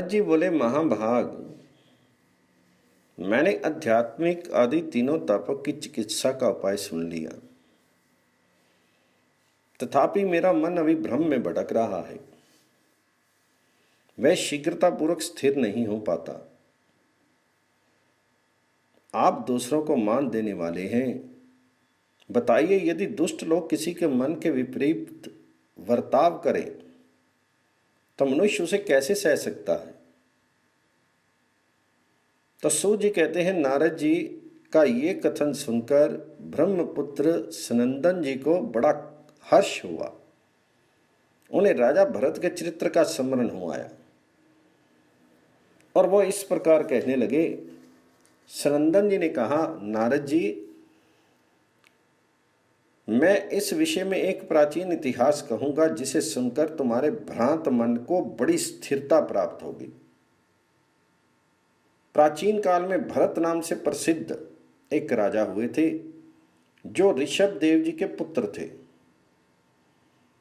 जी बोले, महाभाग, मैंने आध्यात्मिक आदि तीनों तापों की चिकित्सा का उपाय सुन लिया, तथापि मेरा मन अभी भ्रम में भटक रहा है। वह शीघ्रतापूर्वक स्थिर नहीं हो पाता। आप दूसरों को मान देने वाले हैं, बताइए, यदि दुष्ट लोग किसी के मन के विपरीत वर्ताव करें तो मनुष्य उसे कैसे सह सकता है। तो सूत जी कहते हैं, नारद जी का ये कथन सुनकर ब्रह्मपुत्र सनंदन जी को बड़ा हर्ष हुआ। उन्हें राजा भरत के चरित्र का स्मरण हो आया और वो इस प्रकार कहने लगे। सनंदन जी ने कहा, नारद जी, मैं इस विषय में एक प्राचीन इतिहास कहूंगा जिसे सुनकर तुम्हारे भ्रांत मन को बड़ी स्थिरता प्राप्त होगी। प्राचीन काल में भरत नाम से प्रसिद्ध एक राजा हुए थे जो ऋषभ देव जी के पुत्र थे,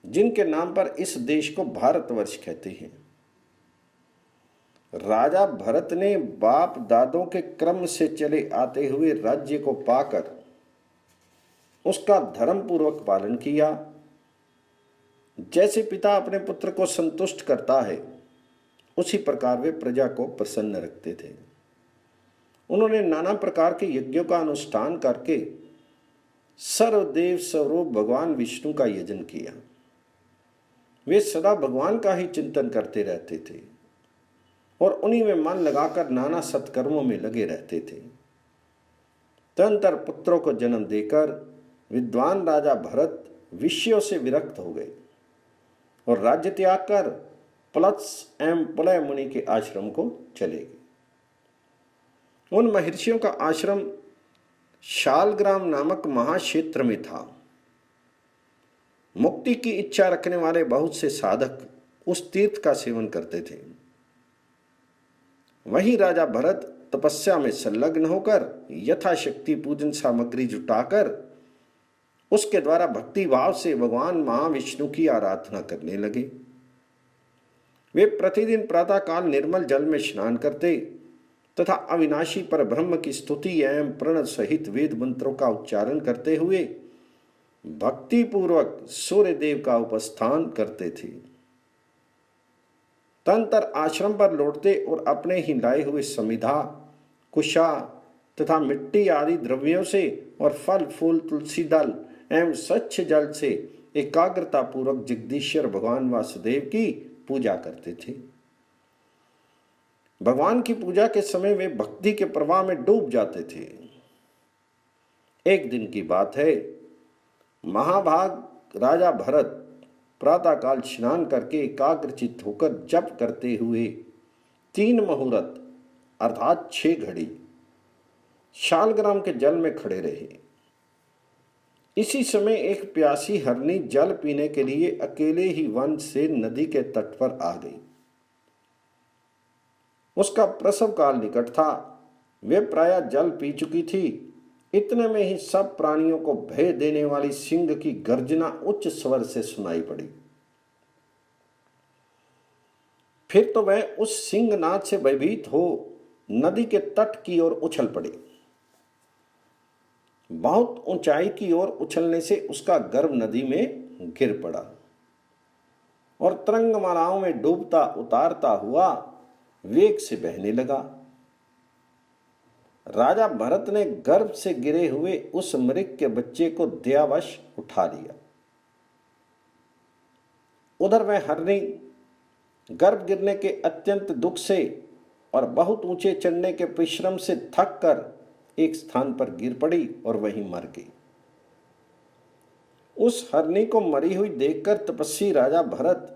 जिनके नाम पर इस देश को भारतवर्ष कहते हैं। राजा भरत ने बाप दादों के क्रम से चले आते हुए राज्य को पाकर उसका धर्म पूर्वक पालन किया। जैसे पिता अपने पुत्र को संतुष्ट करता है, उसी प्रकार वे प्रजा को प्रसन्न रखते थे। उन्होंने नाना प्रकार के यज्ञों का अनुष्ठान करके सर्वदेव स्वरूप भगवान विष्णु का यजन किया। वे सदा भगवान का ही चिंतन करते रहते थे और उन्हीं में मन लगाकर नाना सत्कर्मों में लगे रहते थे। तदनंतर पुत्रों को जन्म देकर विद्वान राजा भरत विषयों से विरक्त हो गए और राज्य त्याग कर प्लत्स एवं पुलय मुनि के आश्रम को चले गए। उन महर्षियों का आश्रम शालग्राम नामक महाक्षेत्र में था। मुक्ति की इच्छा रखने वाले बहुत से साधक उस तीर्थ का सेवन करते थे। वहीं राजा भरत तपस्या में संलग्न होकर यथाशक्ति पूजन सामग्री जुटाकर उसके द्वारा भक्ति भाव से भगवान महाविष्णु की आराधना करने लगे। वे प्रतिदिन प्रातःकाल निर्मल जल में स्नान करते तथा अविनाशी पर ब्रह्म की स्तुति एवं प्रणव सहित वेद मंत्रों का उच्चारण करते हुए भक्ति पूर्वक सूर्य देव का उपस्थान करते थे। तदनंतर आश्रम पर लौटते और अपने ही लाए हुए समिधा, कुशा तथा मिट्टी आदि द्रव्यों से और फल फूल तुलसी दल एवं स्वच्छ जल से एकाग्रता पूर्वक जगदीश्वर भगवान वासुदेव की पूजा करते थे। भगवान की पूजा के समय वे भक्ति के प्रवाह में डूब जाते थे। एक दिन की बात है, महाभाग राजा भरत प्रातःकाल स्नान करके एकाग्रचित्त होकर जप करते हुए 3 मुहूर्त अर्थात 6 घड़ी शालग्राम के जल में खड़े रहे। इसी समय एक प्यासी हरनी जल पीने के लिए अकेले ही वन से नदी के तट पर आ गई। उसका प्रसव काल निकट था। वे प्रायः जल पी चुकी थी। इतने में ही सब प्राणियों को भय देने वाली सिंह की गर्जना उच्च स्वर से सुनाई पड़ी। फिर तो वह उस सिंहनाद से भयभीत हो नदी के तट की ओर उछल पड़ी। बहुत ऊंचाई की ओर उछलने से उसका गर्भ नदी में गिर पड़ा और तरंगमालाओं में डूबता उतारता हुआ वेग से बहने लगा। राजा भरत ने गर्भ से गिरे हुए उस मृग के बच्चे को दयावश उठा लिया। उधर वह हरनी गर्भ गिरने के अत्यंत दुख से और बहुत ऊंचे चढ़ने के परिश्रम से थक कर एक स्थान पर गिर पड़ी और वहीं मर गई। उस हरनी को मरी हुई देखकर तपस्वी राजा भरत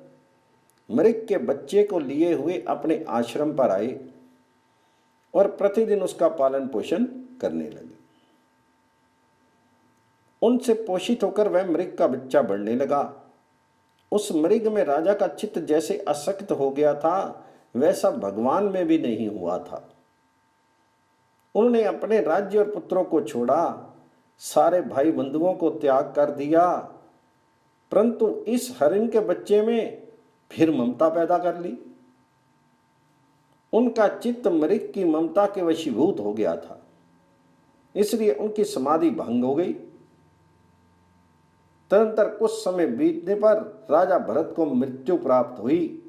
मृग के बच्चे को लिए हुए अपने आश्रम पर आए और प्रतिदिन उसका पालन पोषण करने लगे। उनसे पोषित होकर वह मृग का बच्चा बढ़ने लगा। उस मृग में राजा का चित्त जैसे असक्त हो गया था, वैसा भगवान में भी नहीं हुआ था। उन्होंने अपने राज्य और पुत्रों को छोड़ा, सारे भाई बंधुओं को त्याग कर दिया, परंतु इस हरिण के बच्चे में फिर ममता पैदा कर ली। उनका चित्त मृग की ममता के वशीभूत हो गया था, इसलिए उनकी समाधि भंग हो गई। तदनंतर कुछ समय बीतने पर राजा भरत को मृत्यु प्राप्त हुई।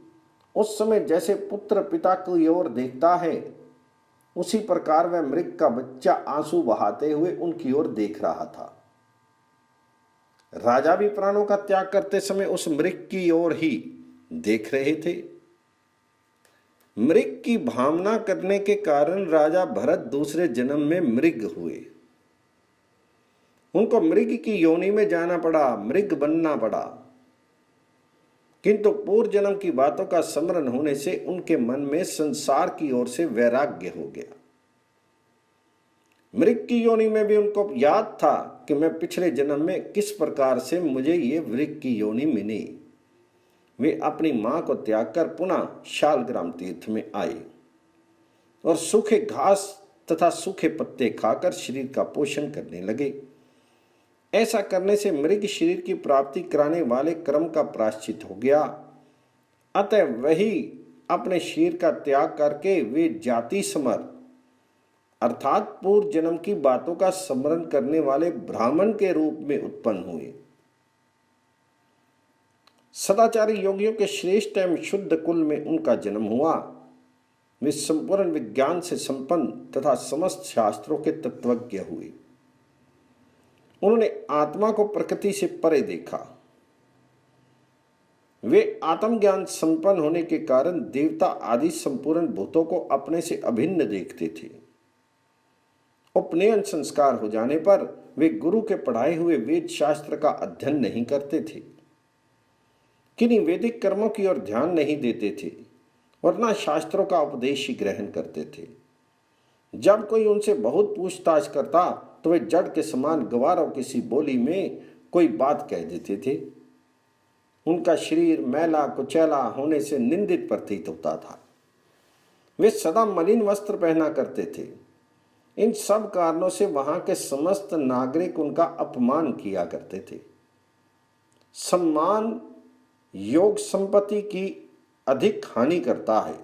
उस समय जैसे पुत्र पिता की ओर देखता है, उसी प्रकार वह मृग का बच्चा आंसू बहाते हुए उनकी ओर देख रहा था। राजा भी प्राणों का त्याग करते समय उस मृग की ओर ही देख रहे थे। मृग की भावना करने के कारण राजा भरत दूसरे जन्म में मृग हुए। उनको मृग की योनि में जाना पड़ा, मृग बनना पड़ा, किंतु पूर्व जन्म की बातों का स्मरण होने से उनके मन में संसार की ओर से वैराग्य हो गया। मृग की योनि में भी उनको याद था कि मैं पिछले जन्म में किस प्रकार से मुझे ये मृग की योनि मिली। वे अपनी मां को त्याग कर पुनः शालग्राम तीर्थ में आए और सूखे घास तथा सूखे पत्ते खाकर शरीर का पोषण करने लगे। ऐसा करने से मृग शरीर की प्राप्ति कराने वाले कर्म का प्रायश्चित हो गया। अतः वही अपने शरीर का त्याग करके वे जाति समर अर्थात पूर्व जन्म की बातों का स्मरण करने वाले ब्राह्मण के रूप में उत्पन्न हुए। सदाचारी योगियों के श्रेष्ठ एवं शुद्ध कुल में उनका जन्म हुआ। वे संपूर्ण विज्ञान से संपन्न तथा समस्त शास्त्रों के तत्वज्ञ हुए। उन्होंने आत्मा को प्रकृति से परे देखा। वे आत्मज्ञान संपन्न होने के कारण देवता आदि संपूर्ण भूतों को अपने से अभिन्न देखते थे। उपनयन संस्कार हो जाने पर वे गुरु के पढ़ाए हुए वेद शास्त्र का अध्ययन नहीं करते थे, किन्हीं वैदिक कर्मों की ओर ध्यान नहीं देते थे और न शास्त्रों का उपदेश ही ग्रहण करते थे। जब कोई उनसे बहुत पूछताछ करता तो वे जड़ के समान गवारों किसी बोली में कोई बात कह देते थे। उनका शरीर मैला कुचैला होने से निंदित प्रतीत होता था। वे सदा मलिन वस्त्र पहना करते थे। इन सब कारणों से वहां के समस्त नागरिक उनका अपमान किया करते थे। सम्मान योग संपत्ति की अधिक हानि करता है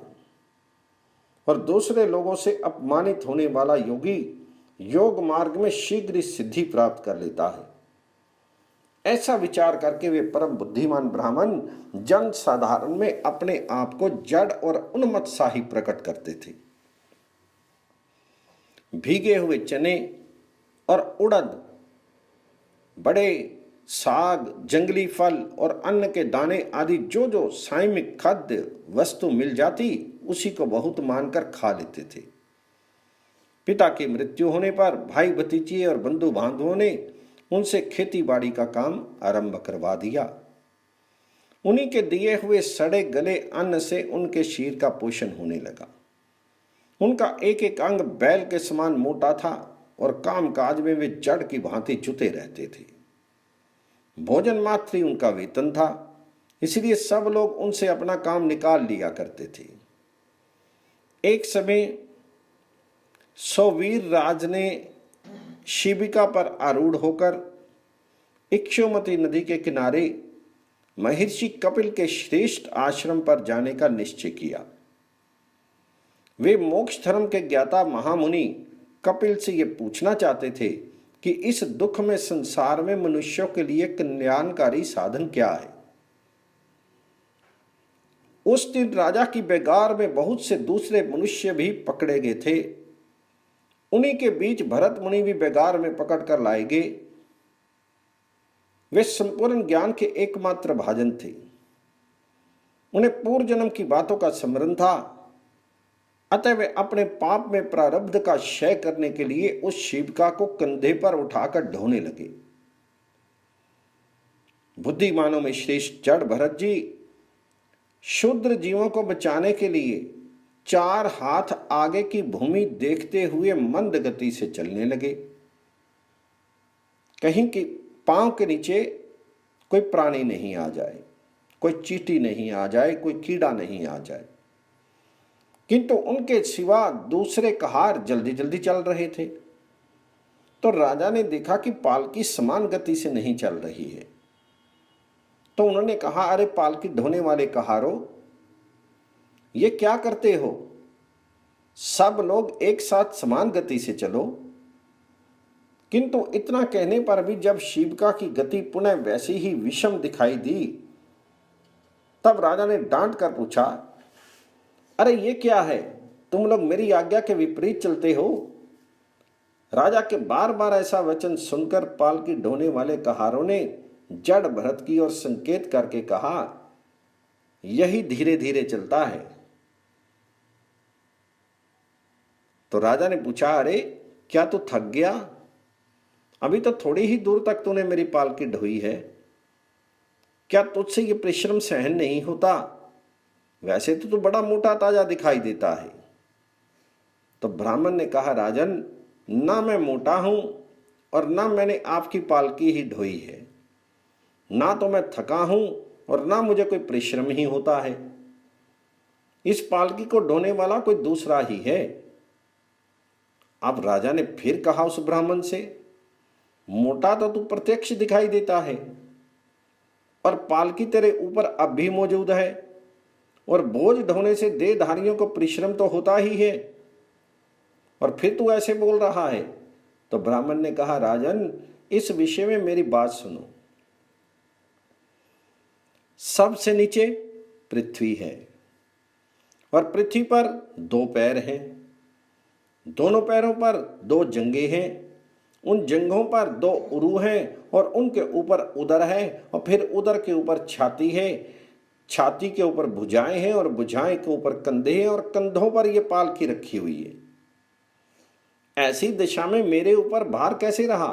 और दूसरे लोगों से अपमानित होने वाला योगी योग मार्ग में शीघ्र ही सिद्धि प्राप्त कर लेता है। ऐसा विचार करके वे परम बुद्धिमान ब्राह्मण जन साधारण में अपने आप को जड़ और उन्मत्तशाही प्रकट करते थे। भीगे हुए चने और उड़द, बड़े साग, जंगली फल और अन्न के दाने आदि जो जो सायमिक खाद्य वस्तु मिल जाती उसी को बहुत मानकर खा लेते थे। पिता की मृत्यु होने पर भाई भतीजे और बंधु बांधवों ने उनसे खेती बाड़ी का काम आरंभ करवा दिया। उन्हीं के दिए हुए सड़े गले अन्न से उनके शरीर का पोषण होने लगा। उनका एक एक अंग बैल के समान मोटा था और काम काज में वे जड़ की भांति जुटे रहते थे। भोजन मात्र ही उनका वेतन था, इसलिए सब लोग उनसे अपना काम निकाल लिया करते थे। एक समय सौवीर राज ने शिबिका पर आरूढ़ होकर इक्षुमती नदी के किनारे महर्षि कपिल के श्रेष्ठ आश्रम पर जाने का निश्चय किया। वे मोक्ष धर्म के ज्ञाता महामुनि कपिल से ये पूछना चाहते थे कि इस दुख में संसार में मनुष्यों के लिए कल्याणकारी साधन क्या है। उस दिन राजा की बेगार में बहुत से दूसरे मनुष्य भी पकड़े गए थे। उन्हीं के बीच भरत मुनि भी बेगार में पकड़ कर लाए गए। वे संपूर्ण ज्ञान के एकमात्र भाजन थे। उन्हें पूर्व जन्म की बातों का स्मरण था, अतः वे अपने पाप में प्रारब्ध का क्षय करने के लिए उस शिविका को कंधे पर उठाकर ढोने लगे। बुद्धिमानों में श्रेष्ठ जड़ भरत जी शूद्र जीवों को बचाने के लिए 4 हाथ आगे की भूमि देखते हुए मंद गति से चलने लगे। कहीं कि पांव के नीचे कोई प्राणी नहीं आ जाए, कोई चींटी नहीं आ जाए, कोई कीड़ा नहीं आ जाए, किंतु उनके सिवा दूसरे कहार जल्दी जल्दी चल रहे थे। तो राजा ने देखा कि पालकी समान गति से नहीं चल रही है। तो उन्होंने कहा, अरे पालकी ढोने वाले कहारो, ये क्या करते हो? सब लोग एक साथ समान गति से चलो। किंतु इतना कहने पर भी जब शिविका की गति पुनः वैसी ही विषम दिखाई दी, तब राजा ने डांट कर पूछा, अरे ये क्या है, तुम लोग मेरी आज्ञा के विपरीत चलते हो। राजा के बार बार ऐसा वचन सुनकर पालकी ढोने वाले कहारों ने जड़ भरत की और संकेत करके कहा, यही धीरे धीरे चलता है। तो राजा ने पूछा, अरे क्या तू थक गया? अभी तो थोड़ी ही दूर तक तूने मेरी पालकी ढोई है, क्या तुझसे ये परिश्रम सहन नहीं होता? वैसे तो तू बड़ा मोटा ताजा दिखाई देता है। तो ब्राह्मण ने कहा, राजन, ना मैं मोटा हूं और ना मैंने आपकी पालकी ही ढोई है, ना तो मैं थका हूं और ना मुझे कोई परिश्रम ही होता है। इस पालकी को ढोने वाला कोई दूसरा ही है। अब राजा ने फिर कहा उस ब्राह्मण से, मोटा तो तू प्रत्यक्ष दिखाई देता है और पालकी तेरे ऊपर अब भी मौजूद है, और बोझ ढोने से देहधारियों को परिश्रम तो होता ही है, और फिर तू ऐसे बोल रहा है। तो ब्राह्मण ने कहा, राजन, इस विषय में मेरी बात सुनो। सबसे नीचे पृथ्वी है और पृथ्वी पर दो पैर हैं, दोनों पैरों पर दो जंघें हैं, उन जंघों पर दो उरु हैं और उनके ऊपर उदर है, और फिर उदर के ऊपर छाती है, छाती के ऊपर भुजाएं हैं और भुजाएं के ऊपर कंधे हैं, और कंधों पर यह पालकी रखी हुई है। ऐसी दिशा में मेरे ऊपर भार कैसे रहा?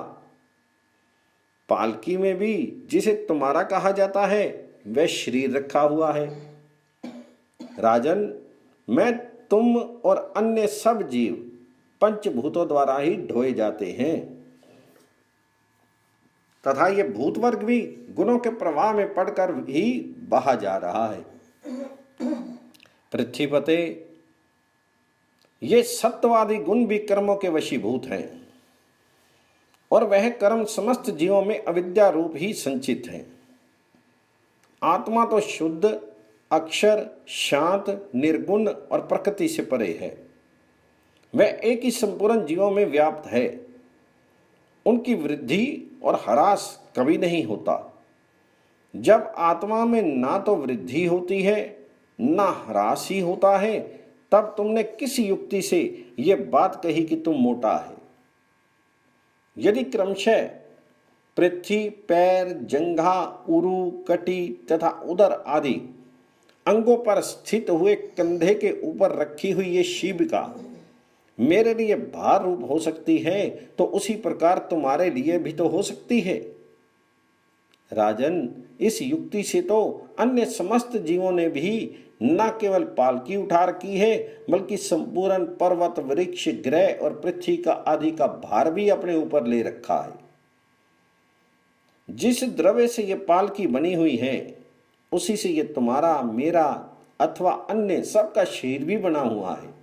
पालकी में भी जिसे तुम्हारा कहा जाता है वह शरीर रखा हुआ है। राजन, मैं, तुम और अन्य सब जीव पंचभूतों द्वारा ही ढोए जाते हैं, तथा ये भूत वर्ग भी गुणों के प्रवाह में पड़कर ही बहा जा रहा है। पृथ्वीपते, ये सत्ववादी गुण भी कर्मों के वशीभूत हैं, और वह कर्म समस्त जीवों में अविद्या रूप ही संचित हैं। आत्मा तो शुद्ध, अक्षर, शांत, निर्गुण और प्रकृति से परे है। वह एक ही संपूर्ण जीवों में व्याप्त है। उनकी वृद्धि और ह्रास कभी नहीं होता। जब आत्मा में ना तो वृद्धि होती है ना ह्रास ही होता है, तब तुमने किस युक्ति से यह बात कही कि तुम मोटा है? यदि क्रमशः पृथ्वी, पैर, जंघा, उरु, कटी तथा उदर आदि अंगों पर स्थित हुए कंधे के ऊपर रखी हुई ये शिविका मेरे लिए भार रूप हो सकती है, तो उसी प्रकार तुम्हारे लिए भी तो हो सकती है। राजन, इस युक्ति से तो अन्य समस्त जीवों ने भी न केवल पालकी उठा रखी है, बल्कि संपूर्ण पर्वत, वृक्ष, ग्रह और पृथ्वी का आदि का भार भी अपने ऊपर ले रखा है। जिस द्रव्य से यह पालकी बनी हुई है, उसी से यह तुम्हारा, मेरा अथवा अन्य सबका शरीर भी बना हुआ है,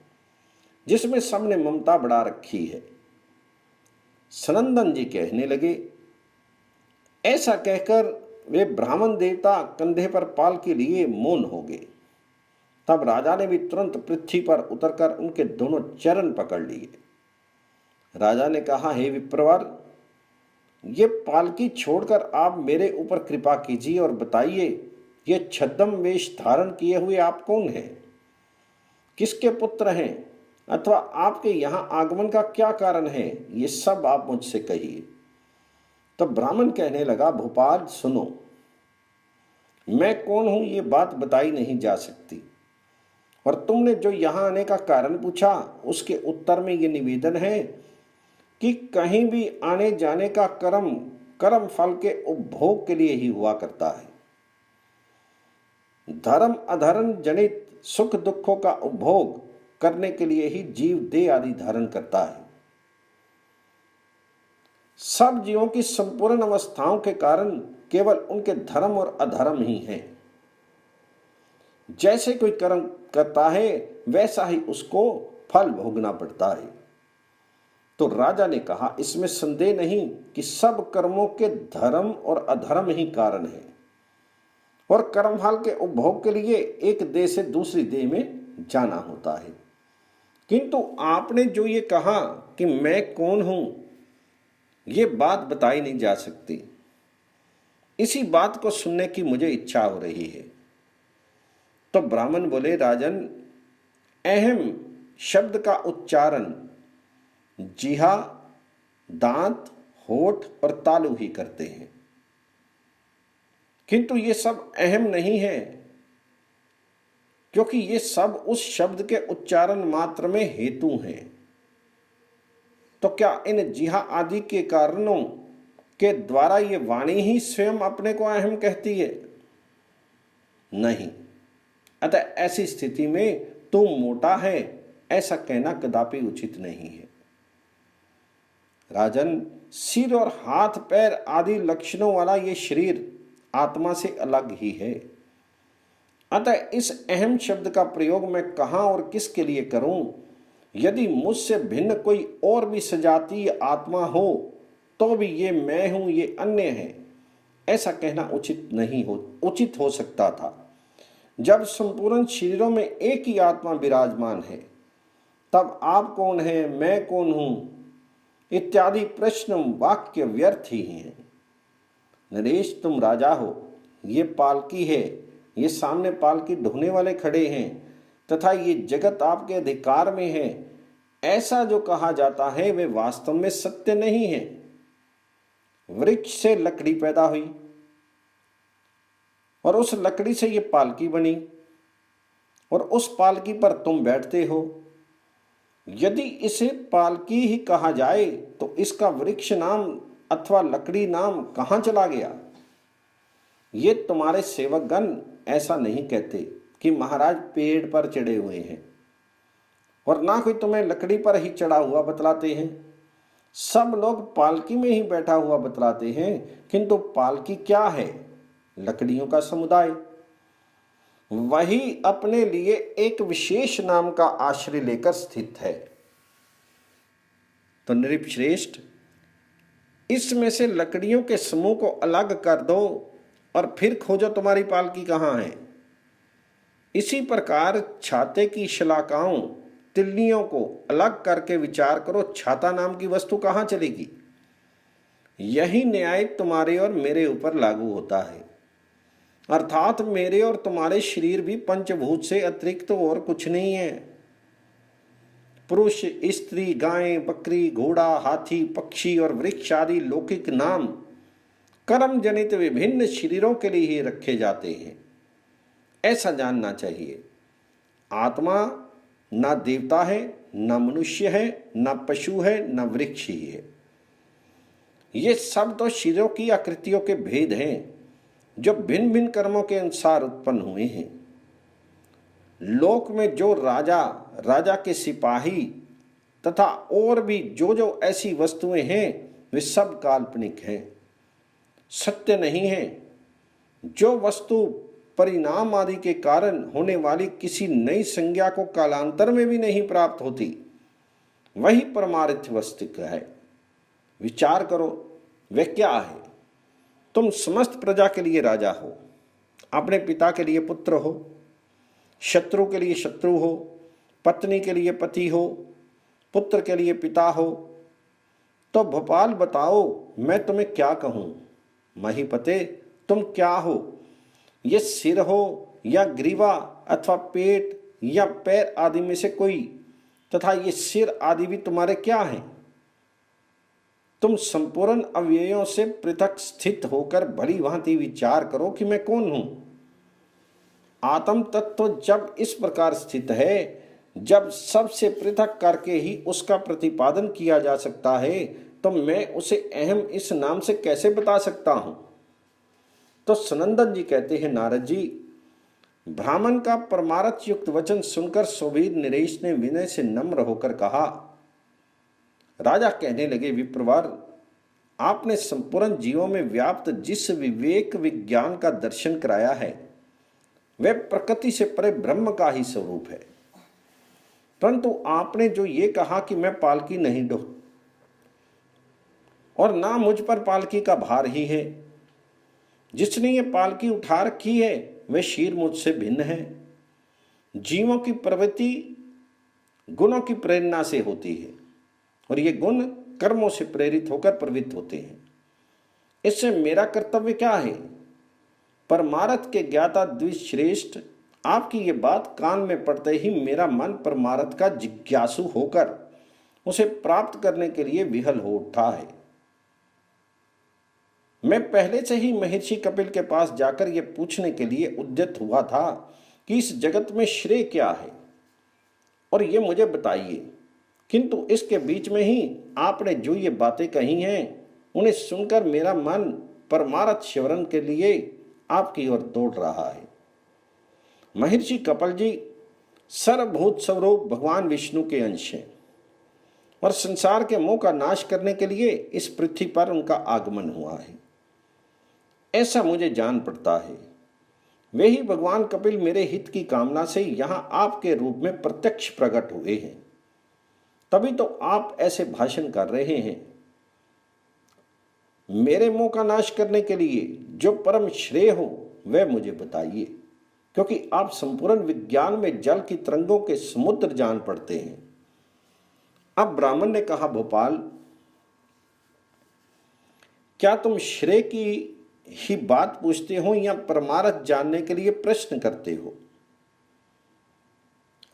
जिसमें सबने ममता बढ़ा रखी है। सनंदन जी कहने लगे। ऐसा कहकर वे ब्राह्मण देवता कंधे पर पालकी लिए मौन हो गए। तब राजा ने भी तुरंत पृथ्वी पर उतरकर उनके दोनों चरण पकड़ लिए। राजा ने कहा, हे विप्रवर, ये पालकी छोड़कर आप मेरे ऊपर कृपा कीजिए और बताइए, ये छद्म वेश धारण किए हुए आप कौन हैं? किसके पुत्र हैं? अथवा आपके यहां आगमन का क्या कारण है? ये सब आप मुझसे कहिए। तब ब्राह्मण कहने लगा, भोपाल सुनो, मैं कौन हूं ये बात बताई नहीं जा सकती, और तुमने जो यहां आने का कारण पूछा उसके उत्तर में ये निवेदन है कि कहीं भी आने जाने का कर्म फल के उपभोग के लिए ही हुआ करता है। धर्म अधर्म जनित सुख दुखों का उपभोग करने के लिए ही जीव देह आदि धारण करता है। सब जीवों की संपूर्ण अवस्थाओं के कारण केवल उनके धर्म और अधर्म ही हैं। जैसे कोई कर्म करता है वैसा ही उसको फल भोगना पड़ता है। तो राजा ने कहा, इसमें संदेह नहीं कि सब कर्मों के धर्म और अधर्म ही कारण है, और कर्मफल के उपभोग के लिए एक देह से दूसरी देह में जाना होता है। किंतु आपने जो ये कहा कि मैं कौन हूं, ये बात बताई नहीं जा सकती। इसी बात को सुनने की मुझे इच्छा हो रही है। तो ब्राह्मण बोले, राजन, अहम शब्द का उच्चारण जिहा, दांत, होठ और तालु ही करते हैं, किंतु ये सब अहम नहीं है, क्योंकि ये सब उस शब्द के उच्चारण मात्र में हेतु हैं। तो क्या इन जिहा आदि के कारणों के द्वारा ये वाणी ही स्वयं अपने को अहम कहती है? नहीं। अतः ऐसी स्थिति में तू मोटा है ऐसा कहना कदापि उचित नहीं है। राजन, सिर और हाथ पैर आदि लक्षणों वाला ये शरीर आत्मा से अलग ही है। अतः इस अहम शब्द का प्रयोग मैं कहां और किसके लिए करूं? यदि मुझसे भिन्न कोई और भी सजातीय आत्मा हो तो भी ये मैं हूं, ये अन्य है, ऐसा कहना उचित हो सकता था। जब संपूर्ण शरीरों में एक ही आत्मा विराजमान है, तब आप कौन है, मैं कौन हूं इत्यादि प्रश्न वाक्य व्यर्थ ही हैं। नरेश, तुम राजा हो, ये पालकी है, ये सामने पालकी ढोने वाले खड़े हैं तथा ये जगत आपके अधिकार में है, ऐसा जो कहा जाता है वे वास्तव में सत्य नहीं है। वृक्ष से लकड़ी पैदा हुई और उस लकड़ी से ये पालकी बनी और उस पालकी पर तुम बैठते हो। यदि इसे पालकी ही कहा जाए तो इसका वृक्ष नाम अथवा लकड़ी नाम कहां चला गया? ये तुम्हारे सेवकगण ऐसा नहीं कहते कि महाराज पेड़ पर चढ़े हुए हैं, और ना कोई तुम्हें लकड़ी पर ही चढ़ा हुआ बतलाते हैं। सब लोग पालकी में ही बैठा हुआ बतलाते हैं, किंतु पालकी क्या है? लकड़ियों का समुदाय। वही अपने लिए एक विशेष नाम का आश्रय लेकर स्थित है। तो नृपश्रेष्ठ, इसमें से लकड़ियों के समूह को अलग कर दो और फिर खोजो तुम्हारी पालकी कहां है। इसी प्रकार छाते की शलाकाओं, तिल्लियों को अलग करके विचार करो, छाता नाम की वस्तु कहां चलेगी। यही न्याय तुम्हारे और मेरे ऊपर लागू होता है। अर्थात मेरे और तुम्हारे शरीर भी पंचभूत से अतिरिक्त तो और कुछ नहीं है। पुरुष, स्त्री, गाय, बकरी, घोड़ा, हाथी, पक्षी और वृक्ष आदि लौकिक नाम कर्म जनित विभिन्न शरीरों के लिए ही रखे जाते हैं, ऐसा जानना चाहिए। आत्मा ना देवता है, ना मनुष्य है, ना पशु है, ना वृक्ष ही है। ये सब तो शरीरों की आकृतियों के भेद हैं जो भिन्न भिन्न कर्मों के अनुसार उत्पन्न हुए हैं। लोक में जो राजा, राजा के सिपाही तथा और भी जो जो ऐसी वस्तुएं हैं वे सब काल्पनिक हैं, सत्य नहीं है। जो वस्तु परिणाम आदि के कारण होने वाली किसी नई संज्ञा को कालांतर में भी नहीं प्राप्त होती, वही परमार्थ वस्तु है। विचार करो वह क्या है। तुम समस्त प्रजा के लिए राजा हो, अपने पिता के लिए पुत्र हो, शत्रु के लिए शत्रु हो, पत्नी के लिए पति हो, पुत्र के लिए पिता हो। तो भोपाल बताओ मैं तुम्हें क्या कहूं? महीपते, तुम क्या हो? ये सिर हो या ग्रीवा अथवा पेट या पैर आदि में से कोई, तथा ये सिर आदि भी तुम्हारे क्या हैं? तुम संपूर्ण अवयवों से पृथक स्थित होकर भली भांति विचार करो कि मैं कौन हूं। आत्म तत्व जब इस प्रकार स्थित है, जब सबसे पृथक करके ही उसका प्रतिपादन किया जा सकता है, तो मैं उसे अहम इस नाम से कैसे बता सकता हूं? तो सनंदन जी कहते हैं, नारद जी, ब्राह्मण का परमार्थ युक्त वचन सुनकर सुवीर नरेश ने विनय से नम्र होकर कहा। राजा कहने लगे, विप्रवर, आपने संपूर्ण जीवों में व्याप्त जिस विवेक विज्ञान का दर्शन कराया है वह प्रकृति से परे ब्रह्म का ही स्वरूप है। परंतु आपने जो ये कहा कि मैं पालकी नहीं ढो और ना मुझ पर पालकी का भार ही है, जिसने ये पालकी उठा रखी है वह शीर मुझसे भिन्न है। जीवों की प्रवृत्ति गुणों की प्रेरणा से होती है और ये गुण कर्मों से प्रेरित होकर प्रवृत्त होते हैं। इससे मेरा कर्तव्य क्या है? परमार्थ के ज्ञाता द्विश्रेष्ठ, आपकी ये बात कान में पड़ते ही मेरा मन परमार्थ का जिज्ञासु होकर उसे प्राप्त करने के लिए विहल हो उठा है। मैं पहले से ही महर्षि कपिल के पास जाकर यह पूछने के लिए उद्यत हुआ था कि इस जगत में श्रेय क्या है और ये मुझे बताइए, किंतु इसके बीच में ही आपने जो ये बातें कही हैं उन्हें सुनकर मेरा मन परमार्थ शिवरण के लिए आपकी ओर दौड़ रहा है। महर्षि कपिल जी सर्वभूत स्वरूप भगवान विष्णु के अंश हैं और संसार के मोह का नाश करने के लिए इस पृथ्वी पर उनका आगमन हुआ है, ऐसा मुझे जान पड़ता है। वे ही भगवान कपिल मेरे हित की कामना से यहां आपके रूप में प्रत्यक्ष प्रकट हुए हैं, तभी तो आप ऐसे भाषण कर रहे हैं। मेरे मोह का नाश करने के लिए जो परम श्रेय हो वह मुझे बताइए, क्योंकि आप संपूर्ण विज्ञान में जल की तरंगों के समुद्र जान पड़ते हैं। अब ब्राह्मण ने कहा, भोपाल, क्या तुम श्रेय की ही बात पूछते हो या परमार्थ जानने के लिए प्रश्न करते हो?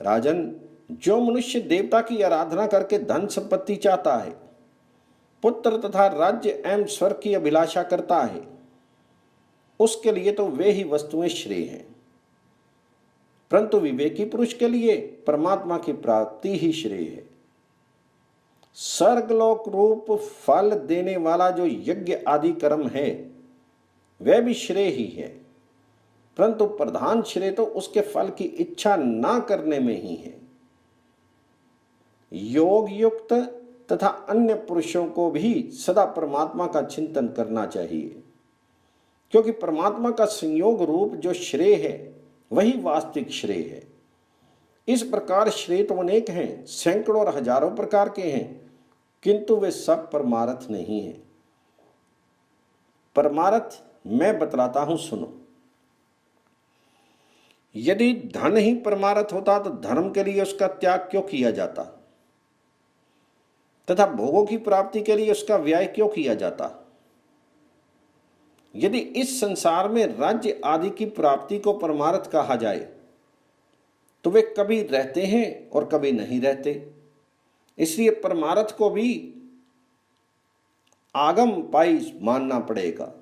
राजन, जो मनुष्य देवता की आराधना करके धन संपत्ति चाहता है, पुत्र तथा राज्य एवं स्वर्ग की अभिलाषा करता है, उसके लिए तो वे ही वस्तुएं श्रेय हैं, परंतु विवेकी पुरुष के लिए परमात्मा की प्राप्ति ही श्रेय है। स्वर्गलोक रूप फल देने वाला जो यज्ञ आदि कर्म है वह भी श्रेय ही है, परंतु प्रधान श्रेय तो उसके फल की इच्छा ना करने में ही है। योग युक्त तथा अन्य पुरुषों को भी सदा परमात्मा का चिंतन करना चाहिए, क्योंकि परमात्मा का संयोग रूप जो श्रेय है वही वास्तविक श्रेय है। इस प्रकार श्रेय तो अनेक हैं, सैकड़ों और हजारों प्रकार के हैं, किंतु वे सब परमार्थ नहीं है। परमार्थ मैं बतलाता हूं, सुनो। यदि धन ही परमार्थ होता तो धर्म के लिए उसका त्याग क्यों किया जाता तथा भोगों की प्राप्ति के लिए उसका व्यय क्यों किया जाता? यदि इस संसार में राज्य आदि की प्राप्ति को परमार्थ कहा जाए तो वे कभी रहते हैं और कभी नहीं रहते। इसलिए परमार्थ को भी आगम पाई मानना पड़ेगा।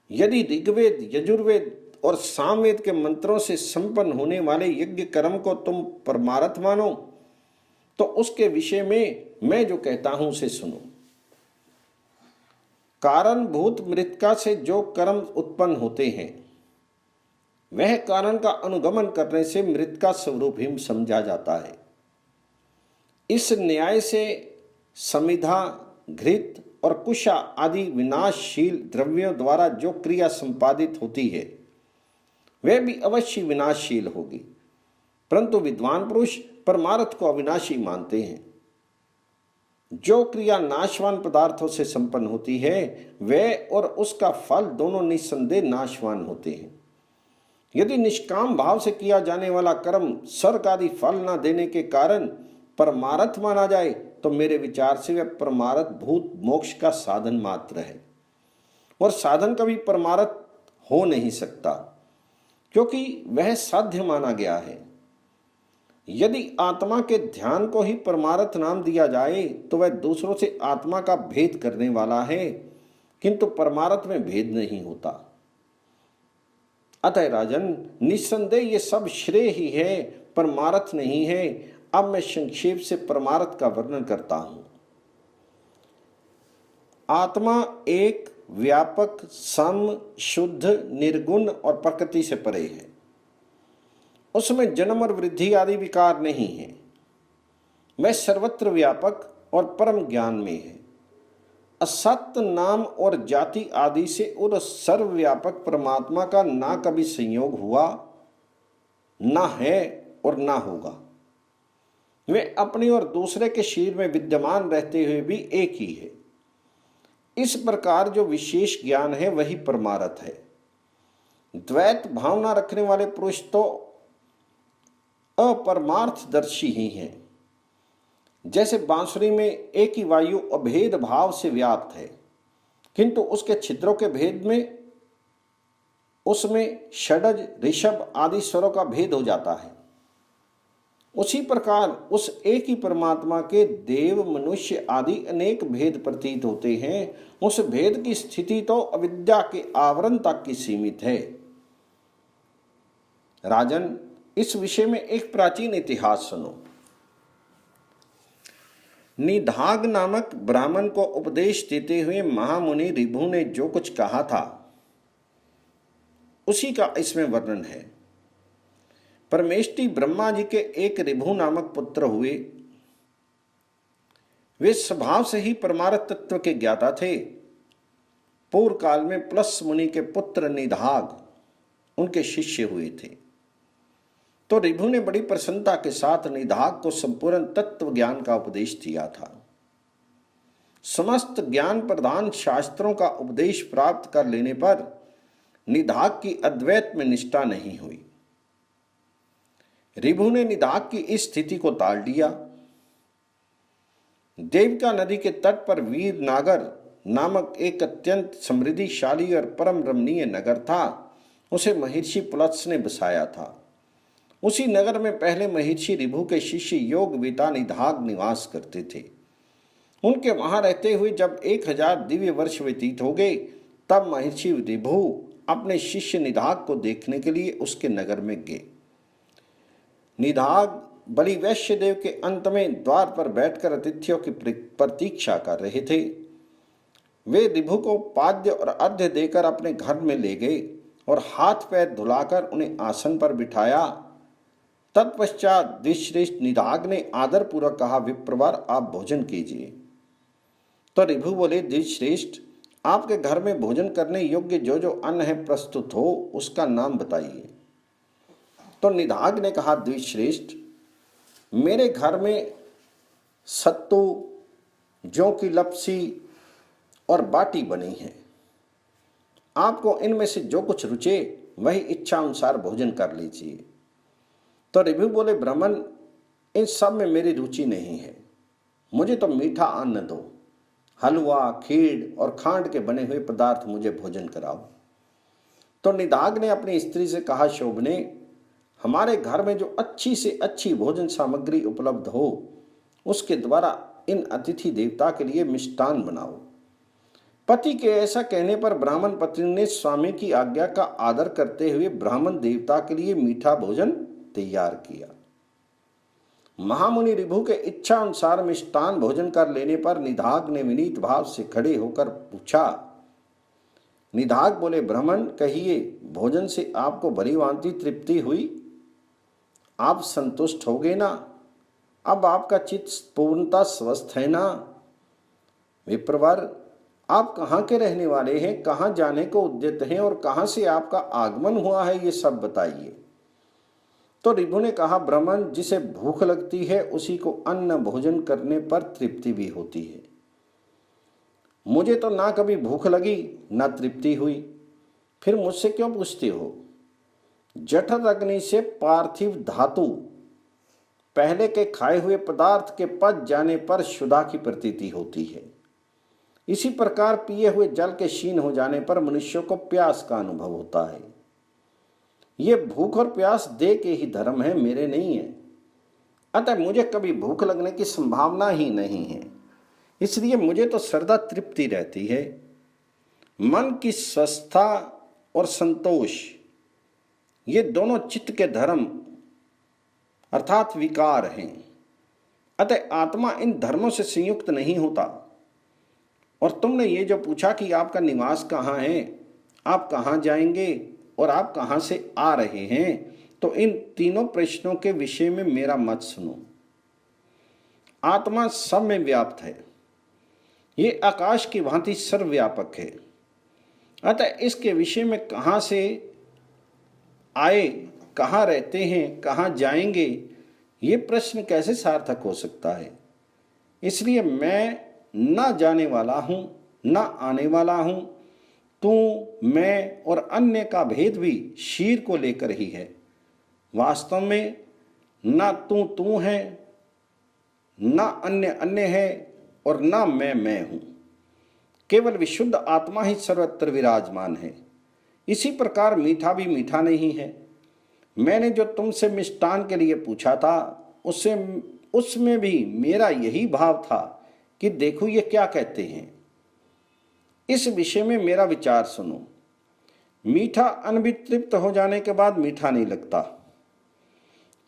यदि ऋग्वेद, यजुर्वेद और सामवेद के मंत्रों से संपन्न होने वाले यज्ञ कर्म को तुम परमार्थ मानो तो उसके विषय में मैं जो कहता हूं उसे सुनो। कारणभूत मृतिका से जो कर्म उत्पन्न होते हैं वह कारण का अनुगमन करने से मृतिका स्वरूप ही समझा जाता है। इस न्याय से समिधा, घृत और कुशा आदि विनाशशील द्रव्यों द्वारा जो क्रिया संपादित होती है वह भी अवश्य विनाशशील होगी, परंतु विद्वान पुरुष परमार्थ को अविनाशी मानते हैं। जो क्रिया नाशवान पदार्थों से संपन्न होती है वह और उसका फल दोनों निस्संदेह नाशवान होते हैं। यदि निष्काम भाव से किया जाने वाला कर्म स्वर्ग आदि फल न देने के कारण परमार्थ माना जाए तो मेरे विचार से वह परमार्थ भूत मोक्ष का साधन मात्र है और साधन कभी परमार्थ हो नहीं सकता, क्योंकि वह साध्य माना गया है। यदि आत्मा के ध्यान को ही परमार्थ नाम दिया जाए तो वह दूसरों से आत्मा का भेद करने वाला है, किंतु परमार्थ में भेद नहीं होता। अतः राजन, निस्संदेह ये सब श्रेय ही है, परमार्थ नहीं है। अब मैं संक्षेप से परमार्थ का वर्णन करता हूं। आत्मा एक व्यापक, सम, शुद्ध, निर्गुण और प्रकृति से परे है। उसमें जन्म और वृद्धि आदि विकार नहीं है। वह सर्वत्र व्यापक और परम ज्ञान में है। असत्य, नाम और जाति आदि से उस सर्वव्यापक परमात्मा का ना कभी संयोग हुआ, ना है और ना होगा। वे अपने और दूसरे के शरीर में विद्यमान रहते हुए भी एक ही है। इस प्रकार जो विशेष ज्ञान है वही परमार्थ है। द्वैत भावना रखने वाले पुरुष तो अपरमार्थदर्शी ही हैं। जैसे बांसुरी में एक ही वायु अभेद भाव से व्याप्त है, किंतु उसके छिद्रों के भेद में उसमें षडज, ऋषभ आदि स्वरों का भेद हो जाता है, उसी प्रकार उस एक ही परमात्मा के देव, मनुष्य आदि अनेक भेद प्रतीत होते हैं। उस भेद की स्थिति तो अविद्या के आवरण तक की सीमित है। राजन, इस विषय में एक प्राचीन इतिहास सुनो। निधाग नामक ब्राह्मण को उपदेश देते हुए महामुनि ऋभु ने जो कुछ कहा था उसी का इसमें वर्णन है। परमेष्टि ब्रह्मा जी के एक ऋभु नामक पुत्र हुए। वे स्वभाव से ही परमार्थ तत्व के ज्ञाता थे। पूर्व काल में प्लस मुनि के पुत्र निधाग उनके शिष्य हुए थे। तो ऋभु ने बड़ी प्रसन्नता के साथ निधाग को संपूर्ण तत्व ज्ञान का उपदेश दिया था। समस्त ज्ञान प्रधान शास्त्रों का उपदेश प्राप्त कर लेने पर निधाग की अद्वैत में निष्ठा नहीं हुई। ऋभु ने निधाग की इस स्थिति को टाल दिया। देविका नदी के तट पर वीर नागर नामक एक अत्यंत समृद्धिशाली और परम रमणीय नगर था। उसे महर्षि पुलत्स ने बसाया था। उसी नगर में पहले महर्षि ऋभु के शिष्य योगविता निधाग निवास करते थे। उनके वहां रहते हुए जब 1000 दिव्य वर्ष व्यतीत हो गए, तब महर्षि ऋभु अपने शिष्य निधाग को देखने के लिए उसके नगर में गए। निधाग बलि वैश्य देव के अंत में द्वार पर बैठकर अतिथियों की प्रतीक्षा कर रहे थे। वे ऋभु को पाद्य और अर्घ्य देकर अपने घर में ले गए और हाथ पैर धुलाकर उन्हें आसन पर बिठाया। तत्पश्चात द्विश्रेष्ठ निधाग ने आदर पूर्वक कहा, विप्रवर आप भोजन कीजिए। तो ऋभु बोले, द्विश्रेष्ठ आपके घर में भोजन करने योग्य जो जो अन्न है प्रस्तुत हो उसका नाम बताइए। तो निधाग ने कहा, द्विश्रेष्ठ मेरे घर में सत्तू, जौ की लपसी और बाटी बनी है। आपको इनमें से जो कुछ रुचे वही इच्छा अनुसार भोजन कर लीजिए। तो ऋभु बोले, ब्राह्मण इन सब में मेरी रुचि नहीं है, मुझे तो मीठा अन्न दो, हलवा, खीर और खांड के बने हुए पदार्थ मुझे भोजन कराओ। तो निधाग ने अपनी स्त्री से कहा, शोभने हमारे घर में जो अच्छी से अच्छी भोजन सामग्री उपलब्ध हो उसके द्वारा इन अतिथि देवता के लिए मिष्टान बनाओ। पति के ऐसा कहने पर ब्राह्मण पत्नी ने स्वामी की आज्ञा का आदर करते हुए ब्राह्मण देवता के लिए मीठा भोजन तैयार किया। महामुनि ऋभु के इच्छा अनुसार मिष्टान भोजन कर लेने पर निधाग ने विनीत भाव से खड़े होकर पूछा। निधाग बोले, ब्राह्मण कहिए, भोजन से आपको भली भांति तृप्ति हुई? आप संतुष्ट हो गए ना? अब आपका चित्त पूर्णता स्वस्थ है ना? विप्रवर आप कहाँ के रहने वाले हैं, कहाँ जाने को उद्यत हैं और कहाँ से आपका आगमन हुआ है, ये सब बताइए। तो ऋभु ने कहा, ब्राह्मण जिसे भूख लगती है उसी को अन्न भोजन करने पर तृप्ति भी होती है। मुझे तो ना कभी भूख लगी ना तृप्ति हुई, फिर मुझसे क्यों पूछते हो? जठर अग्नि से पार्थिव धातु पहले के खाए हुए पदार्थ के पच जाने पर क्षुधा की प्रतीति होती है। इसी प्रकार पिए हुए जल के क्षीण हो जाने पर मनुष्य को प्यास का अनुभव होता है। ये भूख और प्यास देह के ही धर्म है, मेरे नहीं है। अतः मुझे कभी भूख लगने की संभावना ही नहीं है, इसलिए मुझे तो सदा तृप्ति रहती है। मन की स्वस्थता और संतोष ये दोनों चित्त के धर्म अर्थात विकार हैं। अतः आत्मा इन धर्मों से संयुक्त नहीं होता। और तुमने ये जो पूछा कि आपका निवास कहाँ है, आप कहाँ जाएंगे और आप कहाँ से आ रहे हैं, तो इन तीनों प्रश्नों के विषय में मेरा मत सुनो। आत्मा सब में व्याप्त है, ये आकाश की भांति सर्वव्यापक है। अतः इसके विषय में कहाँ से आए, कहाँ रहते हैं, कहाँ जाएंगे, ये प्रश्न कैसे सार्थक हो सकता है। इसलिए मैं ना जाने वाला हूँ ना आने वाला हूँ। तू, मैं और अन्य का भेद भी शीर को लेकर ही है। वास्तव में ना तू तू है, ना अन्य अन्य है, और ना मैं हूं। केवल विशुद्ध आत्मा ही सर्वत्र विराजमान है। इसी प्रकार मीठा भी मीठा नहीं है। मैंने जो तुमसे मिष्टान के लिए पूछा था उसमें भी मेरा यही भाव था कि देखो ये क्या कहते हैं। इस विषय में मेरा विचार सुनो। मीठा अन्न भी तृप्त हो जाने के बाद मीठा नहीं लगता,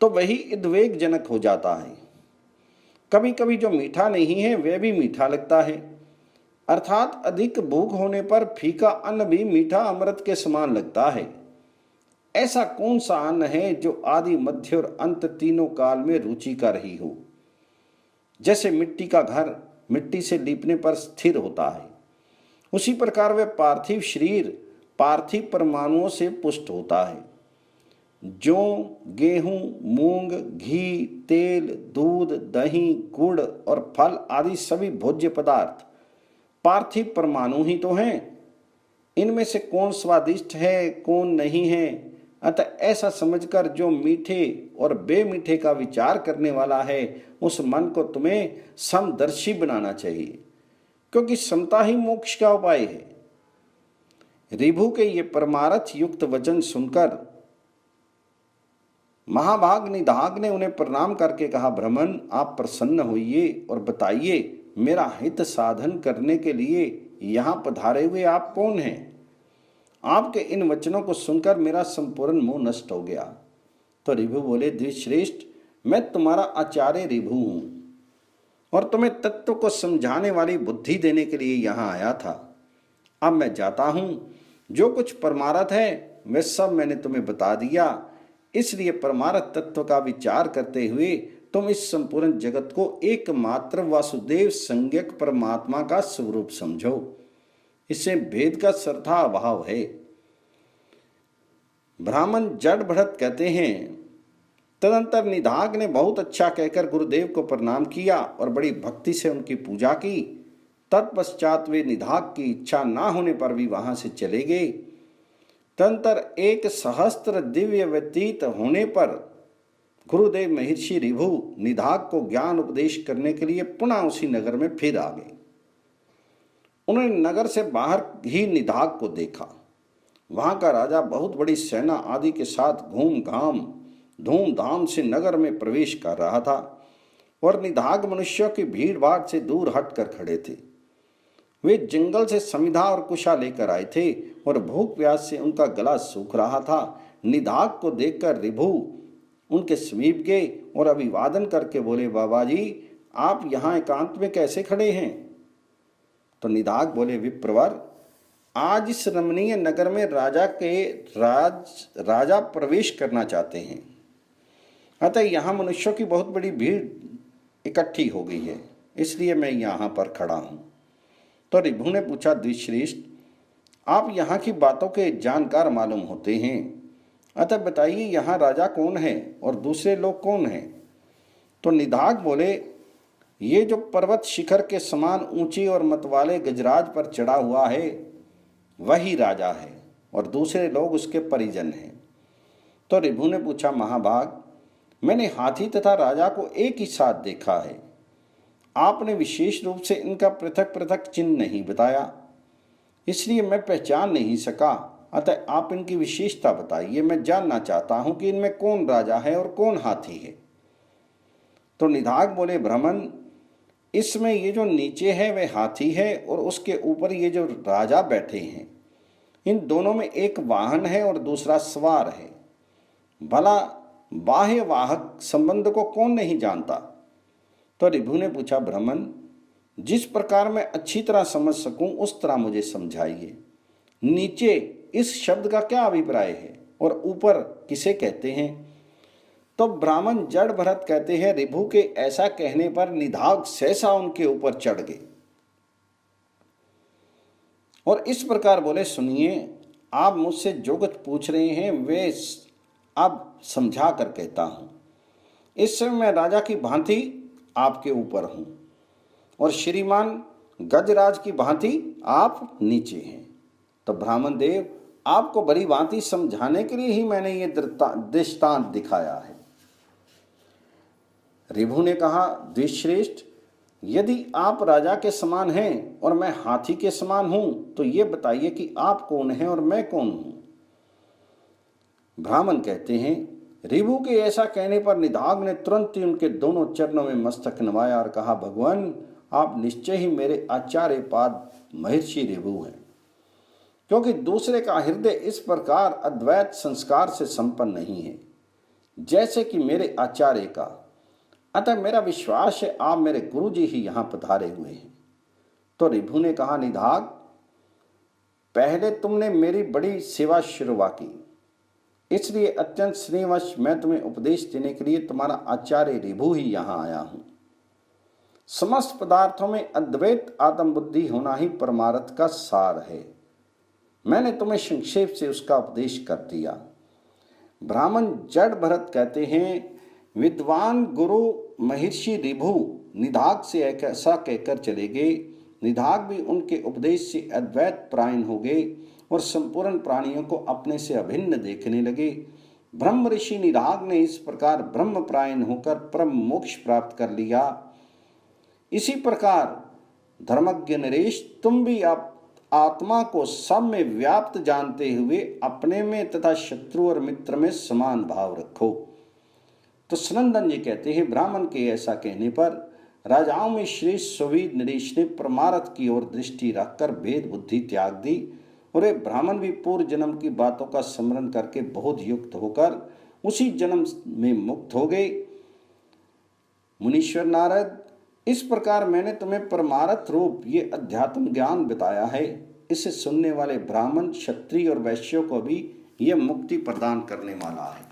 तो वही उद्वेगजनक हो जाता है। कभी कभी जो मीठा नहीं है वह भी मीठा लगता है, अर्थात अधिक भूख होने पर फीका अन्न भी मीठा अमृत के समान लगता है। ऐसा कौन सा अन्न है जो आदि मध्य और अंत तीनों काल में रुचि का रही हो। जैसे मिट्टी का घर मिट्टी से लीपने पर स्थिर होता है, उसी प्रकार वह पार्थिव शरीर पार्थिव परमाणुओं से पुष्ट होता है। जौ, गेहूं, मूंग, घी, तेल, दूध, दही, गुड़ और फल आदि सभी भोज्य पदार्थ पार्थिव परमाणु ही तो हैं। इनमें से कौन स्वादिष्ट है कौन नहीं है, अतः ऐसा समझकर जो मीठे और बेमीठे का विचार करने वाला है उस मन को तुम्हें समदर्शी बनाना चाहिए, क्योंकि समता ही मोक्ष का उपाय है। ऋभु के ये परमार्थ युक्त वचन सुनकर महाभाग निधाग ने उन्हें प्रणाम करके कहा, ब्राह्मण आप प्रसन्न होइए और बताइए मेरा हित साधन करने के लिए यहाँ पधारे हुए आप कौन हैं। आपके इन वचनों को सुनकर मेरा संपूर्ण मोह नष्ट हो गया। तो ऋभु बोले, द्विश्रेष्ठ मैं तुम्हारा आचार्य ऋभु हूं और तुम्हें तत्व को समझाने वाली बुद्धि देने के लिए यहाँ आया था। अब मैं जाता हूं, जो कुछ परमार्थ है वह सब मैंने तुम्हें बता दिया। इसलिए परमार्थ तत्व का विचार करते हुए तुम इस संपूर्ण जगत को एकमात्र वासुदेव संज्ञक परमात्मा का स्वरूप समझो। इससे भेद का श्रद्धा अभाव है। ब्राह्मण जड़ बढ़त कहते हैं, तदंतर निधाग ने बहुत अच्छा कहकर गुरुदेव को प्रणाम किया और बड़ी भक्ति से उनकी पूजा की। तत्पश्चात वे निधाग की इच्छा ना होने पर भी वहां से चले गए। तदंतर 1 सहस्त्र दिव्य व्यतीत होने पर गुरुदेव महर्षि ऋभु निधाग को ज्ञान उपदेश करने के लिए पुनः उसी नगर में फिर आ गए। उन्होंने नगर से बाहर ही निधाग को देखा। वहां का राजा बहुत बड़ी सेना आदि के साथ धूमधाम से नगर में प्रवेश कर रहा था और निधाग मनुष्यों की भीड़ भाड़ से दूर हटकर खड़े थे। वे जंगल से समिधा और कुशा लेकर आए थे और भूख प्यास से उनका गला सूख रहा था। निधाग को देखकर ऋभु उनके समीप गए और अभिवादन करके बोले, बाबा जी आप यहाँ एकांत में कैसे खड़े हैं। तो निधाग बोले, विप्रवर आज इस रमणीय नगर में राजा प्रवेश करना चाहते हैं, अतः यहाँ मनुष्यों की बहुत बड़ी भीड़ इकट्ठी हो गई है, इसलिए मैं यहाँ पर खड़ा हूँ। तो ऋभु ने पूछा, द्विश्रेष्ठ आप यहाँ की बातों के जानकार मालूम होते हैं, अतः बताइए यहाँ राजा कौन है और दूसरे लोग कौन हैं। तो निधाग बोले, ये जो पर्वत शिखर के समान ऊंची और मतवाले गजराज पर चढ़ा हुआ है वही राजा है और दूसरे लोग उसके परिजन हैं। तो ऋभु ने पूछा, महाभाग मैंने हाथी तथा राजा को एक ही साथ देखा है। आपने विशेष रूप से इनका पृथक पृथक चिन्ह नहीं बताया, इसलिए मैं पहचान नहीं सका। अतः आप इनकी विशेषता बताइए, मैं जानना चाहता हूं कि इनमें कौन राजा है और कौन हाथी है। तो निधाग बोले, ब्राह्मण इसमें ये जो नीचे है वह हाथी है और उसके ऊपर ये जो राजा बैठे हैं, इन दोनों में एक वाहन है और दूसरा सवार है। भला बाह्य वाहक संबंध को कौन नहीं जानता। तो ऋभु ने पूछा, ब्राह्मण जिस प्रकार मैं अच्छी तरह समझ सकूं उस तरह मुझे समझाइए। नीचे इस शब्द का क्या अभिप्राय है और ऊपर किसे कहते हैं। तो ब्राह्मण जड़ भरत कहते हैं, ऋभु के ऐसा कहने पर निधाग सहसा उनके ऊपर चढ़ गए और इस प्रकार बोले, सुनिए आप मुझसे जो कुछ पूछ रहे हैं वे अब समझा कर कहता हूं। इस समय मैं राजा की भांति आपके ऊपर हूं और श्रीमान गजराज की भांति आप नीचे हैं। तो ब्राह्मण देव आपको बड़ी भांति समझाने के लिए ही मैंने ये दृष्टांत दिखाया है। ऋभु ने कहा, द्विश्रेष्ठ, यदि आप राजा के समान हैं और मैं हाथी के समान हूं तो ये बताइए कि आप कौन हैं और मैं कौन हूं। ब्राह्मण कहते हैं, ऋभु के ऐसा कहने पर निधाग ने तुरंत ही उनके दोनों चरणों में मस्तक नवाया और कहा, भगवान, आप निश्चय ही मेरे आचार्य पाद महर्षि ऋभु हैं, क्योंकि दूसरे का हृदय इस प्रकार अद्वैत संस्कार से संपन्न नहीं है जैसे कि मेरे आचार्य का। अतः मेरा विश्वास है आप मेरे गुरु जी ही यहाँ पधारे हुए हैं। तो ऋभु ने कहा, निधाग, पहले तुमने मेरी बड़ी सेवा शुरुआ की, इसलिए अत्यंत स्नेहवश मैं तुम्हें उपदेश देने के लिए तुम्हारा आचार्य ऋभु ही यहाँ आया हूँ। समस्त पदार्थों में अद्वैत आत्मबुद्धि होना ही परमार्थ का सार है। मैंने तुम्हें संक्षेप से उसका उपदेश कर दिया। ब्राह्मण जड़ भरत कहते हैं, विद्वान गुरु महर्षि ऋभु निधाग से ऐसा कहकर चले गए। निधाग भी उनके उपदेश से अद्वैत परायण हो गए और संपूर्ण प्राणियों को अपने से अभिन्न देखने लगे। ब्रह्म ऋषि निधाग ने इस प्रकार ब्रह्म परायण होकर परम मोक्ष प्राप्त कर लिया। इसी प्रकार धर्मज्ञ नरेश, तुम भी आप आत्मा को सब में व्याप्त जानते हुए अपने में तथा शत्रु और मित्र में समान भाव रखो। तो सनंदन जी कहते हैं, ब्राह्मण के ऐसा कहने पर राजाओं में श्रेष्ठ सुवीर नरेश ने परमार्थ की ओर दृष्टि रखकर भेद बुद्धि त्याग दी और वे ब्राह्मण भी पूर्व जन्म की बातों का स्मरण करके बहुत युक्त होकर उसी जन्म में मुक्त हो गए। मुनीश्वर नारद, इस प्रकार मैंने तुम्हें परमार्थ रूप ये अध्यात्म ज्ञान बताया है। इसे सुनने वाले ब्राह्मण, क्षत्रिय और वैश्यों को भी यह मुक्ति प्रदान करने वाला है।